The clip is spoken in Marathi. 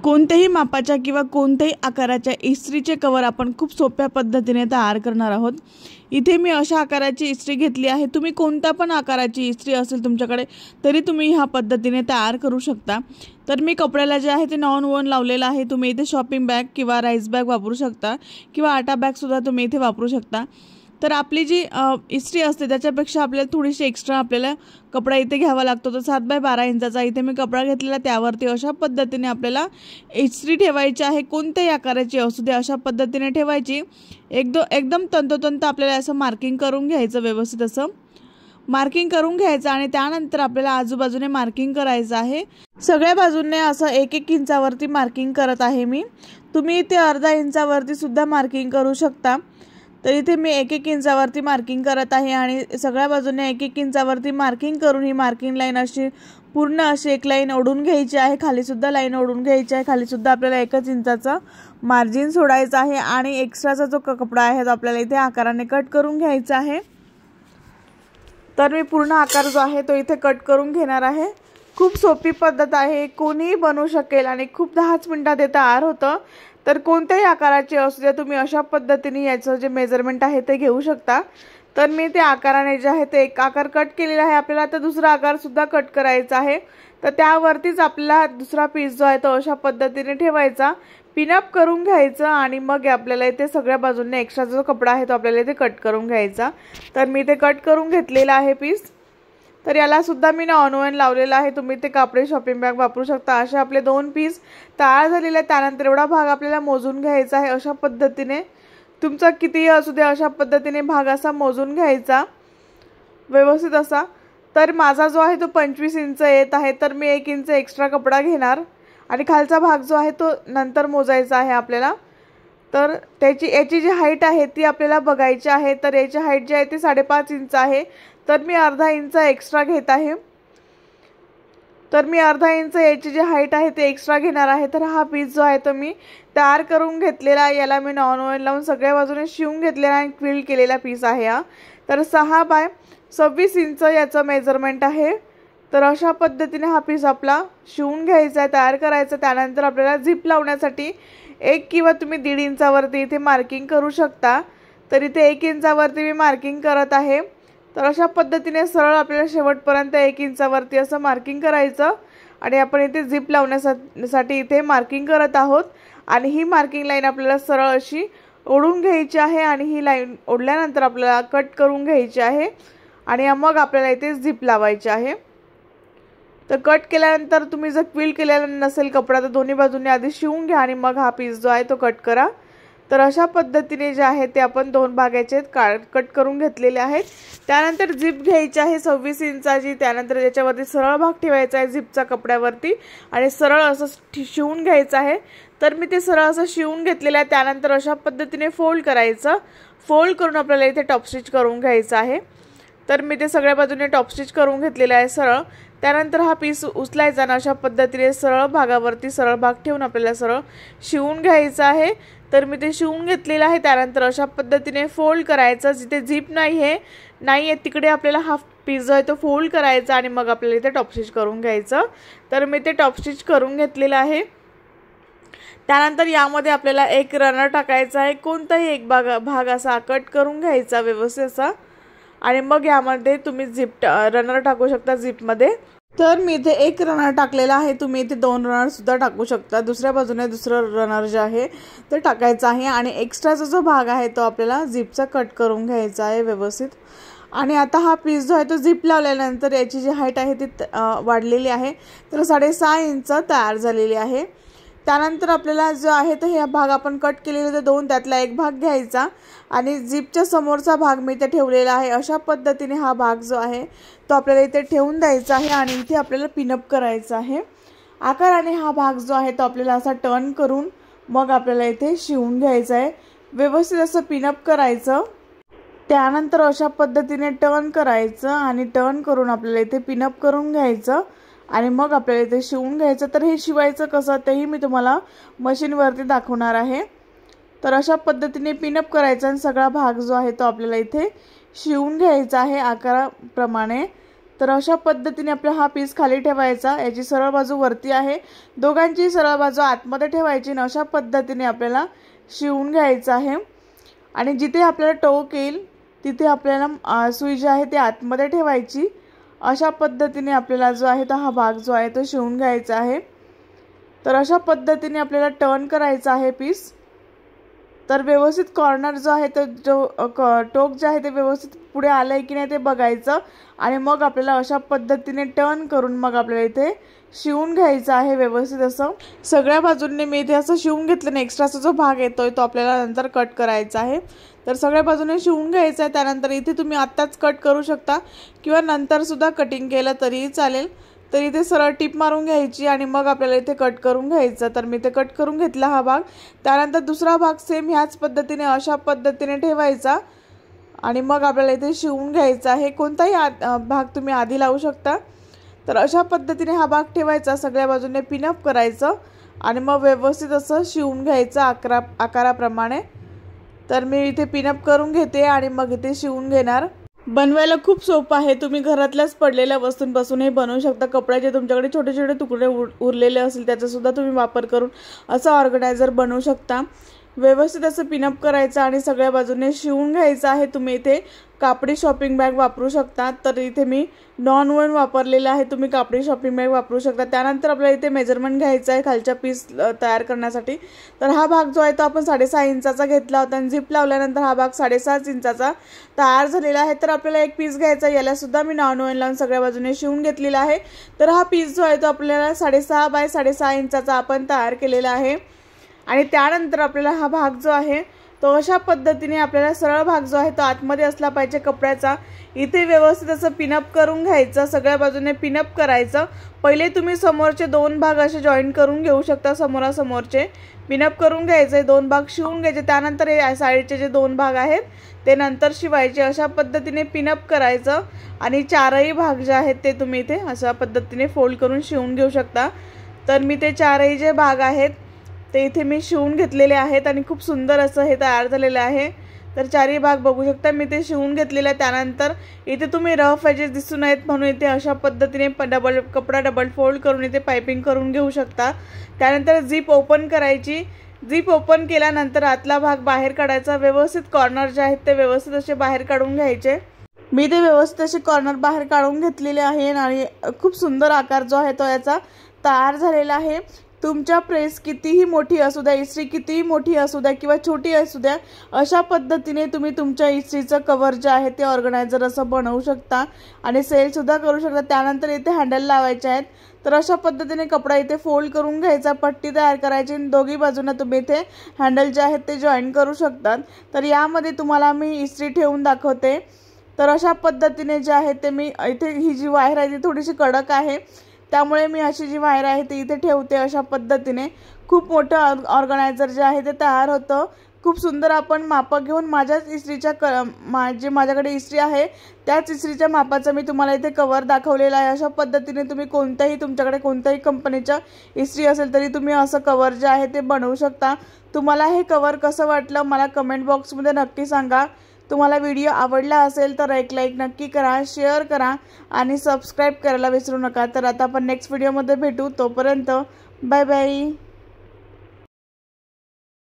कोणत्याही मापाच्या किंवा कोणत्याही आकाराच्या इस्त्रीचे कवर आपण खूप सोप्या पद्धतीने तयार करणार आहोत। इथे मी अशा आकाराची इस्त्री घेतली आहे। तुम्ही कोणत्या पण आकाराची इस्त्री असेल तुमच्याकडे तरी तुम्ही ह्या पद्धतीने तयार करू शकता। तर मी कपड्याला जे आहे ते नॉन वोन लावलेला आहे। तुम्ही इथे शॉपिंग बॅग किंवा राईस बॅग वापरू शकता किंवा आटा बॅग सुद्धा तुम्ही इथे वापरू शकता। तर आपली जी इस्त्री असते त्याच्यापेक्षा आपल्याला थोडीशी एक्स्ट्रा आपल्याला कपडा इथे घ्यावा लागतो। तर 7 बाय 12 इंचाचा इथे मी कपडा घेतलेला, त्यावरती अशा पद्धतीने आपल्याला इस्त्री ठेवायची आहे। कोणत्याही आकाराची असू दे अशा पद्धतीने ठेवायची। एकदम तंतोतंत आपल्याला असं मार्किंग करून घ्यायचं, व्यवस्थित असं मार्किंग करून घ्यायचं आणि त्यानंतर आपल्याला आजूबाजूने मार्किंग करायचं आहे। सगळ्या बाजूंनी असं 1-1 इंचावरती मार्किंग करत आहे मी। तुम्ही इथे अर्धा इंचावरती सुद्धा मार्किंग करू शकता। तर इथे मी 1-1 इंचावरती मार्किंग करत आहे आणि सगळ्या बाजूने 1-1 इंचावरती मार्किंग करून ही मार्किंग लाईन अशी पूर्ण अशी एक लाईन ओढून घ्यायची आहे। खाली सुद्धा लाईन ओढून घ्यायची आहे। खाली सुद्धा आपल्याला 1 इंचाचा मार्जिन सोडायचा आहे आणि एक्स्ट्राचा जो कपडा आहे तो आपल्याला इथे आकाराने कट करून घ्यायचा आहे। तर मी पूर्ण आकार जो आहे तो इथे कट करून घेणार आहे। खूप सोपी पद्धत आहे, कोणीही बनवू शकेल आणि खूप 10 मिनिटात हे तयार होतं। तर कोणत्याही आकाराचे असू दे तुम्ही अशा पद्धतीने याचं जे मेजरमेंट आहे ते घेऊ शकता। तर मी ते आकाराने जे आहे ते एक आकार कट केलेला आहे। आपल्याला आता दुसरा आकार सुद्धा कट करायचा आहे। तर त्यावरतीच आपल्याला दुसरा पीस जो आहे तो अशा पद्धतीने ठेवायचा, पिनअप करून घ्यायचं आणि मग आपल्याला इथे सगळ्या बाजूंनी एक्स्ट्रा जो कपडा आहे तो आपल्याला इथे कट करून घ्यायचा। तर मी ते कट करून घेतलेला आहे पीस। तर याला सुद्धा मी नॉन ओव्हन लावलेला आहे। तुम्ही ते कापडी शॉपिंग बॅग वापरू शकता। असे आपले 2 पीस तयार झालेले आहेत। त्यानंतर एवढा भाग आपल्याला मोजून घ्यायचा आहे। अशा पद्धतीने तुमचा कितीही असू दे अशा पद्धतीने भाग असा मोजून घ्यायचा व्यवस्थित असा। तर माझा जो आहे तो 25 इंच येत आहे। तर मी 1 इंच एक्स्ट्रा कपडा घेणार आणि खालचा भाग जो आहे तो नंतर मोजायचा आहे आपल्याला। तर याची जी हाईट आहे ती आपल्याला बघायची आहे। तर याची हाईट जी आहे ती 5.5 इंच आहे। तर मी अर्धा इंच एक्स्ट्रा घेत आहे। तर मी अर्धा इंच याची जी हाईट आहे ते एक्स्ट्रा घेणार आहे। तर हा पीस जो आहे तो मी तयार करून घेतलेला आहे। याला मी नॉन ओव्हन लावून सगळ्या बाजूने शिवून घेतलेला आणि क्विल्ट केलेला पीस आहे हा। तर 6 बाय 26 इंच याचं मेजरमेंट आहे। तर अशा पद्धतीने हा पीस आपला शिवून घ्यायचा आहे, तयार करायचा। त्यानंतर आपल्याला झिप लावण्यासाठी 1 किंवा तुम्ही 1.5 इंचावरती इथे मार्किंग करू शकता। तर इथे 1 इंचावरती मी मार्किंग करत आहे। तर अशा पद्धतीने सरळ आपल्याला शेवटपर्यंत 1 इंचावरती असं मार्किंग करायचं आणि आपण इथे झिप लावण्यासाठी इथे मार्किंग करत आहोत। आणि ही मार्किंग लाईन आपल्याला सरळ अशी ओढून घ्यायची आहे आणि ही लाईन ओढल्यानंतर आपल्याला कट करून घ्यायची आहे आणि मग आपल्याला इथे झिप लावायची आहे। तर कट केल्यानंतर तुम्ही जर क्विल्ट केलेला नसेल कपडा तर दोन्ही बाजूंनी आधी शिवून घ्या आणि मग हा पीस जो आहे तो कट करा। तर अशा पद्धतीने जे आहे ते आपण 2 भागाचे कट करून घेतलेले आहेत। त्यानंतर झिप घ्यायची आहे 26 इंचाची। त्यानंतर याच्यावरती सरळ भाग ठेवायचा आहे झिपचा कपड्यावरती आणि सरळ असं शिवून घ्यायचं आहे। तर मी ते सरळ असं शिवून घेतलेलं आहे। त्यानंतर अशा पद्धतीने फोल्ड करायचं, फोल्ड करून आपल्याला इथे टॉप स्टिच करून घ्यायचं आहे। तर मी ते सगळ्या बाजूने टॉप स्टिच करून घेतलेलं आहे सरळ। त्यानंतर हा पीस उचलायचा आणि अशा पद्धतीने सरळ भागावरती सरळ भाग ठेवून आपल्याला सरळ शिवून घ्यायचं आहे। तर मी ते शिवून घेतलेलं आहे। त्यानंतर अशा पद्धतीने फोल्ड करायचं, जिथे झिप नाहीये तिकडे आपल्याला हा पीस जो आहे तो फोल्ड करायचा आणि मग आपल्याला इथे टॉप स्टिच करून घ्यायचं। तर मी ते टॉप स्टिच करून घेतलेलं आहे। त्यानंतर यामध्ये आपल्याला एक रनर टाकायचा आहे। कोणताही एक भाग असा कट करून घ्यायचा व्यवस्थित असा आणि मग यामध्ये तुम्ही रनर टाकू शकता झिपमध्ये। तर मी इथे एक रनर टाकलेला आहे। तुम्ही इथे 2 रनर सुद्धा टाकू शकता। दुसऱ्या बाजूने दुसरं रनर जे आहे ते टाकायचं आहे आणि एक्स्ट्राचा जो भाग आहे तो आपल्याला झिपचा कट करून घ्यायचा आहे व्यवस्थित। आणि आता हा पीस जो आहे तो झिप लावल्यानंतर याची जी हाईट आहे ती वाढलेली आहे। तर 6.5 इंच तयार झालेली आहे। त्यानंतर आपल्याला जो आहे तो हे भाग आपण कट केलेले ते 2 त्यातला एक भाग घ्यायचा आणि झिपच्या समोरचा भाग मी इथे ठेवलेला आहे। अशा पद्धतीने हा भाग जो आहे तो आपल्याला इथे ठेवून द्यायचा आहे आणि इथे आपल्याला पिनअप करायचा आहे आकाराने। हा भाग जो आहे तो आपल्याला असा टर्न करून मग आपल्याला इथे शिवून घ्यायचा आहे, व्यवस्थित असं पिनअप करायचं। त्यानंतर अशा पद्धतीने टर्न करायचं आणि टर्न करून आपल्याला इथे पिनअप करून घ्यायचं आणि मग आपल्याला इथे शिवून घ्यायचं। तर हे शिवायचं कसं तेही मी तुम्हाला मशीनवरती दाखवणार आहे। तर अशा पद्धतीने पिनअप करायचा आणि सगळा भाग जो आहे तो आपल्याला इथे शिवून घ्यायचा आहे आकाराप्रमाणे। तर अशा पद्धतीने आपला हा पीस खाली ठेवायचा, याची सरळ बाजू वरती आहे, दोघांची सरळ बाजू आतमध्ये ठेवायची आणि अशा पद्धतीने आपल्याला शिवून घ्यायचं आहे। आणि जिथे आपल्याला टोक येईल तिथे आपल्याला सुई जी आहे ती आतमध्ये ठेवायची। अशा पद्धतीने आपल्याला जो आहे तो हा भाग जो आहे तो शिवून घ्यायचा आहे। तर अशा पद्धतीने आपल्याला टर्न करायचा आहे पीस। तर व्यवस्थित कॉर्नर जो आहे तो जो टोक जे आहे ते व्यवस्थित पुढे आलंय की नाही ते बघायचं आणि मग आपल्याला अशा पद्धतीने टर्न करून मग आपल्याला इथे शिवून घ्यायचं आहे व्यवस्थित असं। सगळ्या बाजूंनी मी इथे असं शिवून घेतलं ना, एक्स्ट्राचा जो भाग येतोय तो आपल्याला नंतर कट करायचा आहे। तर सगळ्या बाजूने शिवून घ्यायचं आहे। त्यानंतर इथे तुम्ही आत्ताच कट करू शकता किंवा नंतर सुद्धा कटिंग केलं तरीही चालेल। तर इथे सरळ टिप मारून घ्यायची आणि मग आपल्याला इथे कट करून घ्यायचं। तर मी इथे कट करून घेतला हा भाग। त्यानंतर दुसरा भाग सेम ह्याच पद्धतीने अशा पद्धतीने ठेवायचा आणि मग आपल्याला इथे शिवून घ्यायचा आहे। कोणताही भाग तुम्ही आधी लावू शकता। तर अशा पद्धतीने हा भाग ठेवायचा, सगळ्या बाजूने पिनअप करायचं आणि मग व्यवस्थित असं शिवून घ्यायचं आकाराप्रमाणे। तर मी इथे पिनअप करून घेते आणि मग इथे शिवून घेणार। बनवायला खूप सोपं आहे, तुम्ही घरातल्याच पडलेल्या वस्तूंपासून हे बनवू शकता। कपड्याचे तुमच्याकडे छोटे छोटे तुकडे उरलेले असेल त्याचा सुद्धा तुम्ही वापर करून असं ऑर्गनायझर बनवू शकता। व्यवस्थित असं पिनअप करायचं आणि सगळ्या बाजूने शिवून घ्यायचं आहे। तुम्ही इथे कापडी शॉपिंग बॅग वापरू शकता। तर इथे मी नॉन वूलन वापरलेला आहे, तुम्ही कापडी शॉपिंग बॅग वापरू शकता। त्यानंतर आपल्याला इथे मेजरमेंट घ्यायचं आहे खालच्या पीस तयार करण्यासाठी। तर हा भाग जो आहे तो आपण 6.5 इंचाचा घेतला होता आणि झिप लावल्यानंतर हा भाग 6.5 इंचाचा तयार झालेला आहे। तर आपल्याला एक पीस घ्यायचा, याला सुद्धा मी नॉन वूलन लावून सगळ्या बाजूने शिवून घेतलेला आहे। तर हा पीस जो आहे तो आपल्याला 6.5 बाय 6.5 इंचाचा आपण तयार केलेला आहे। आणि त्यानंतर आपल्याला हा भाग जो आहे तो अशा पद्धतीने आपल्याला सरळ भाग जो आहे तो आतमध्ये असला पाहिजे कपड्याचा। इथे व्यवस्थित असं पिनअप करून घ्यायचं, सगळ्या बाजूने पिनअप करायचं। पहिले तुम्ही समोरचे 2 भाग असे जॉईन करून घेऊ शकता, समोरासमोरचे पिनअप करून घ्यायचे, 2 भाग शिवून घ्यायचे। त्यानंतर हे साईडचे जे 2 भाग आहेत ते नंतर शिवायचे। अशा पद्धतीने पिनअप करायचं आणि 4ही भाग जे आहेत ते तुम्ही इथे अशा पद्धतीने फोल्ड करून शिवून घेऊ शकता। तर मी ते 4ही जे भाग आहेत ते इथे मी शिवून घेतलेले आहेत आणि खूप सुंदर असं हे तयार झालेलं आहे। तर 4ही भाग बघू शकता मी ते शिवून घेतलेले आहे। त्यानंतर इथे तुम्ही रफ एजेस दिसू नयेत म्हणून इथे अशा पद्धतीने कपडा डबल फोल्ड करून इथे पाइपिंग करून घेऊ शकता। त्यानंतर झिप ओपन करायची, झिप ओपन केल्यानंतर आतला भाग बाहेर काढायचा, व्यवस्थित कॉर्नर जे आहेत ते व्यवस्थित असे बाहेर काढून घ्यायचे। मी ते व्यवस्थित असे कॉर्नर बाहेर काढून घेतलेले आहे आणि खूप सुंदर आकार जो आहे तो याचा तयार झालेला आहे। तुमच्या प्रेस कितीही मोठी असू द्या, इस्त्री कितीही मोठी असू द्या किंवा छोटी असू द्या, अशा पद्धतीने तुम्ही तुमच्या इस्त्रीचं कव्हर जे आहे ते ऑर्गनायझर असं बनवू शकता आणि सेल सुद्धा करू शकता। त्यानंतर इथे हँडल लावायचे आहेत। तर अशा पद्धतीने कपडा इथे फोल्ड करून घ्यायचा, पट्टी तयार करायची आणि दोघी बाजूंना तुम्ही इथे हँडल जे आहेत ते जॉईन करू शकतात। तर यामध्ये तुम्हाला मी इस्त्री ठेवून दाखवते। तर अशा पद्धतीने जे आहे ते मी इथे ही जी वायर आहे ती थोडीशी कडक आहे, त्यामुळे मी अशी जी वायर आहे ती इथे ठेवते। अशा पद्धतीने खूप मोठं ऑर्गनायझर जे आहे ते तयार होतं। खूप सुंदर आपण माप घेऊन माझ्याच इस्त्रीच्या माझ्याकडे इस्त्री आहे त्याच इस्त्रीच्या मापाचं मी तुम्हाला इथे कव्हर दाखवलेला आहे। अशा पद्धतीने तुम्ही तुमच्याकडे कोणत्याही कंपनीच्या इस्त्री असेल तरी तुम्ही असं कव्हर जे आहे ते बनवू शकता। तुम्हाला हे कव्हर कसं वाटलं मला कमेंट बॉक्समध्ये नक्की सांगा। तुम्हाला व्हिडिओ आवडला असेल तर एक लाईक नक्की करा, शेअर करा आणि सबस्क्राईब करायला विसरू नका। तर आता आपण नेक्स्ट व्हिडिओमध्ये भेटू, तोपर्यंत बाय बाय।